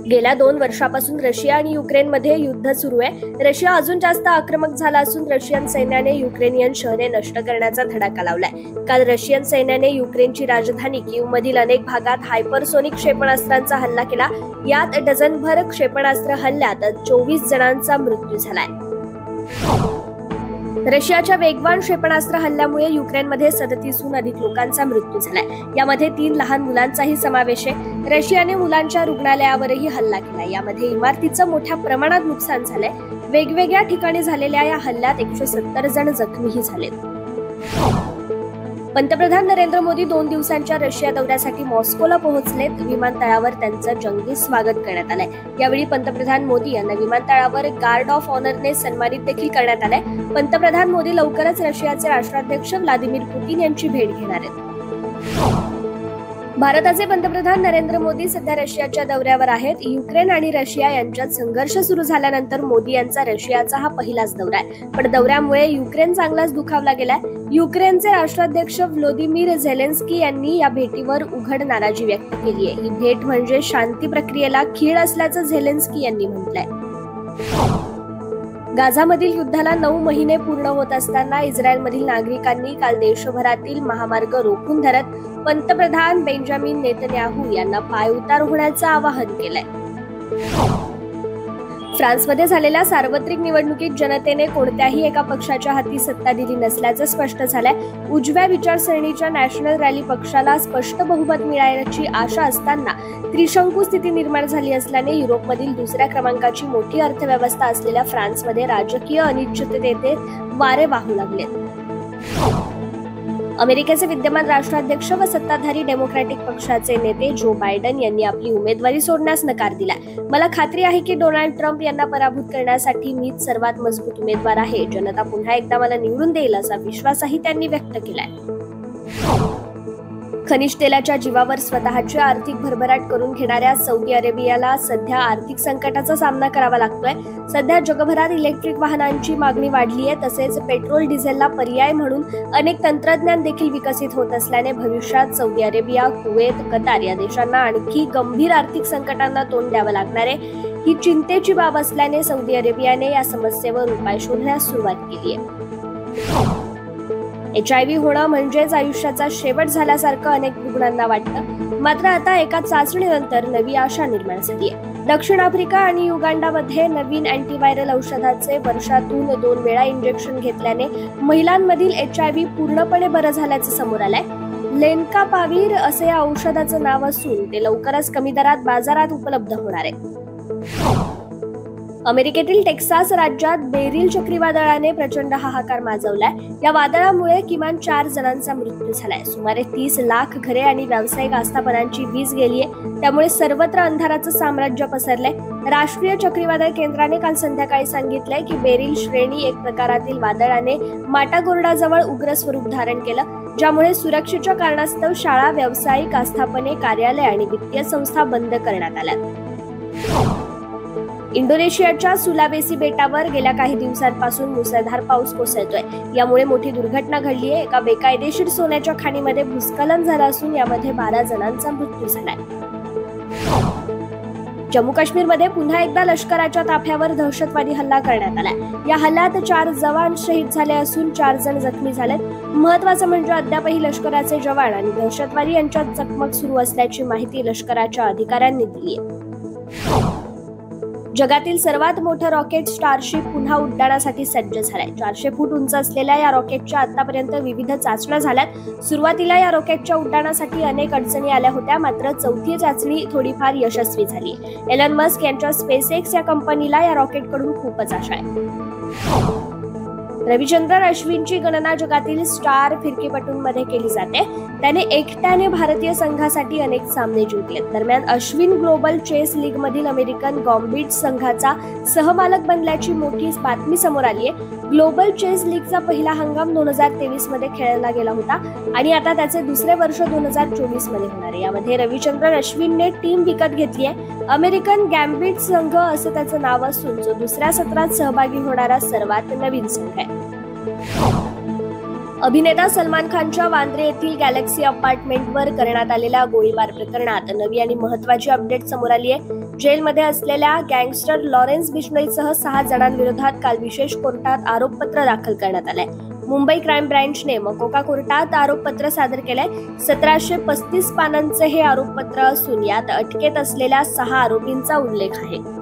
गेल्या 2 वर्षापासून रशिया आणि युक्रेनमध्ये युद्ध सुरू आहे. रशिया अजून जास्त आक्रमक झाला असून रशियन सैन्याने युक्रेनियन शहरे नष्ट करण्याचा धडाका लावलाय. काल रशियन सैन्याने युक्रेनची राजधानी कीव्हमधील अनेक भागात हायपरसोनिक क्षेपणास्त्रांचा हल्ला केला. यात डझनभर क्षेपणास्त्र हल्ल्यात 24 जणांचा मृत्यू झालाय. रशियाच्या वेगवान क्षेपणास्त्र हल्ल्यामुळे युक्रेनमध्ये 37हून अधिक लोकांचा मृत्यू झालाय. यामध्ये 3 लहान मुलांचाही समावेश आहे. रशियाने मुलांच्या रुग्णालयावरही हल्ला केला. यामध्ये इमारतीचं मोठ्या प्रमाणात नुकसान झालंय. वेगवेगळ्या ठिकाणी झालेल्या या हल्ल्यात 170 जण जखमीही झालेत. पंतप्रधान नरेंद्र मोदी 2 दिवसांच्या रशिया दौऱ्यासाठी मॉस्कोला पोहोचलेत. विमानतळावर त्यांचं जंगी स्वागत करण्यात आलंय. यावेळी पंतप्रधान मोदी यांना विमानतळावर गार्ड ऑफ ऑनरने सन्मानित देखील करण्यात आलंय. पंतप्रधान मोदी लवकरच रशियाचे राष्ट्राध्यक्ष व्लादिमीर पुतीन यांची भेट घेणार आहेत. भारताचे पंतप्रधान नरेंद्र मोदी सध्या रशियाच्या दौऱ्यावर आहेत. युक्रेन आणि रशिया यांच्यात संघर्ष सुरू झाल्यानंतर मोदी यांचा रशियाचा हा पहिलाच दौरा आहे. पण दौऱ्यामुळे युक्रेन चांगलाच दुखावला गेलाय. युक्रेनचे राष्ट्राध्यक्ष व्लादिमीर झेलेन्स्की यांनी या भेटीवर उघड नाराजी व्यक्त केली आहे. ही भेट म्हणजे शांती प्रक्रियेला खीळ असल्याचं झेलेन्स्की यांनी म्हटलंय. गाझामधील युद्धाला 9 महिने पूर्ण होत असताना इस्रायलमधील नागरिकांनी काल देशभरातील महामार्ग रोखून धरत पंतप्रधान बेंजामिन नेतन्याहू यांना पायउतार होण्याचं आवाहन केलंय. फ्रान्समध्ये झालेल्या सार्वत्रिक निवडणुकीत जनतेने कोणत्याही एका पक्षाच्या हाती सत्ता दिली नसल्याचं स्पष्ट झालंय. उजव्या विचारसरणीच्या नॅशनल रॅली पक्षाला स्पष्ट बहुमत मिळाल्याची आशा असताना त्रिशंकू स्थिती निर्माण झाली असल्याने युरोपमधील 2ऱ्या क्रमांकाची मोठी अर्थव्यवस्था असलेल्या फ्रान्समध्ये राजकीय अनिश्चिततेचे वारे वाहू लागलेत. अमेरिकेचे विद्यमान राष्ट्राध्यक्ष व सत्ताधारी डेमोक्रॅटिक पक्षाचे नेते जो बायडन यांनी आपली उमेदवारी सोडण्यास नकार दिलाय. मला खात्री आहे की डोनाल्ड ट्रम्प यांना पराभूत करण्यासाठी मीच सर्वात मजबूत उमेदवार आहे. जनता पुन्हा एकदा मला निवडून देईल असा विश्वासही त्यांनी व्यक्त केलाय. खनिज तेलाच्या जीवावर स्वतःची आर्थिक भरभराट करून घेणाऱ्या सौदी अरेबियाला सध्या आर्थिक संकटाचा सामना करावा लागतोय. सध्या जगभरात इलेक्ट्रिक वाहनांची मागणी वाढली आहे. तसेच पेट्रोल डिझेलला पर्याय म्हणून अनेक तंत्रज्ञान देखील विकसित होत असल्याने भविष्यात सौदी अरेबिया, कुवेत, कतार या देशांना आणखी गंभीर आर्थिक संकटांना तोंड द्यावं लागणार आहे. ही चिंतेची बाब असल्याने सौदी अरेबियाने या समस्येवर उपाय शोधण्यास सुरुवात केली आहे. HIV होणं म्हणजेच आयुष्याचा शेवट झाल्यासारखं अनेक रुग्णांना वाटतं. मात्र आता एका चाचणीनंतर नवी आशा निर्माण झाली आहे. दक्षिण आफ्रिका आणि युगांडामध्ये नवीन अँटीव्हायरल औषधाचे वर्षातून 2 वेळा इंजेक्शन घेतल्याने महिलांमधील HIV पूर्णपणे बरं झाल्याचं समोर आलंय. लेनकापावीर असे या औषधाचं नाव असून ते लवकरच कमी दरात बाजारात उपलब्ध होणार आहे. अमेरिकेतील टेक्सास राज्यात बेरिल चक्रीवादळाने प्रचंड हाहाकार माजवलाय. या वादळामुळे किमान 4 जणांचा मृत्यू झालाय. सुमारे 30 लाख घरे आणि व्यावसायिक आस्थापनांची वीज गेलीय. त्यामुळे सर्वत्र अंधाराचं साम्राज्य पसरलंय. राष्ट्रीय चक्रीवादळ केंद्राने काल संध्याकाळी सांगितलंय की बेरिल श्रेणी 1 प्रकारातील वादळाने माटागोर्डाजवळ उग्र स्वरूप धारण केलं, ज्यामुळे सुरक्षेच्या कारणास्तव शाळा, व्यावसायिक आस्थापने, कार्यालय आणि वित्तीय संस्था बंद करण्यात आल्या. इंडोनेशियाच्या सुलावेसी बेटावर गेल्या काही दिवसांपासून मुसळधार पाऊस कोसळतोय. यामुळे मोठी दुर्घटना घडलीय. एका बेकायदेशीर सोन्याच्या खाणीमध्ये भूस्खलन झालं असून यामध्ये 12 जणांचा मृत्यू झालाय. जम्मू काश्मीरमध्ये पुन्हा एकदा लष्कराच्या ताफ्यावर दहशतवादी हल्ला करण्यात आलाय. या हल्ल्यात 4 जवान शहीद झाले असून 4 जण जखमी झालेत. महत्वाचं म्हणजे अद्यापही लष्कराचे जवान आणि दहशतवादी यांच्यात चकमक सुरू असल्याची माहिती लष्कराच्या अधिकाऱ्यांनी दिली आहे. जगातील सर्वात मोठं रॉकेट स्टारशिप पुन्हा उड्डाणासाठी सज्ज झालंय. 400 फूट उंच असलेल्या या रॉकेटच्या आतापर्यंत विविध चाचण्या झाल्यात. सुरुवातीला या रॉकेटच्या उड्डाणासाठी अनेक अडचणी आल्या होत्या, मात्र 4थी चाचणी थोडीफार यशस्वी झाली. एलन मस्क यांच्या स्पेसएक्स या कंपनीला या रॉकेटकडून खूपच आशा आहे. रविचंद्रन अश्विनची गणना जगातील स्टार फिरकीपटूंमध्ये केली जाते. त्याने एकट्याने भारतीय संघासाठी अनेक सामने जिंकलेत. दरम्यान अश्विन ग्लोबल चेस लीग मधील अमेरिकन गॉम्बिट संघाचा सहमालक बनल्याची मोठी बातमी समोर आली आहे. ग्लोबल चेस लीगचा पहिला हंगाम 2023 मध्ये खेळला गेला होता आणि आता त्याचे दुसरे वर्ष 2024 मध्ये होणार आहे. यामध्ये रविचंद्रन अश्विनने टीम विकत घेतली आहे. अमेरिकन गॅम्बिट संघ असं त्याचं नाव असून जो दुसऱ्या सत्रात सहभागी होणारा सर्वात नवीन संघ आहे. अभिनेता सलमान खानच्या वांद्रे येथील गॅलेक्सी अपार्टमेंटवर करण्यात आलेल्या गोळीबार प्रकरणात नवी आणि महत्त्वाची अपडेट समोर आली आहे. जेलमध्ये असलेल्या गँगस्टर लॉरेन्स बिश्नोईसह 6 जणांविरोधात काल विशेष कोर्टात आरोपपत्र दाखल करण्यात आलंय. मुंबई क्राईम ब्रँचने मकोका कोर्टात आरोपपत्र सादर केलंय. 1735 पानांचे हे आरोपपत्र असून यात अटकेत असलेल्या 6 आरोपींचा उल्लेख आहे.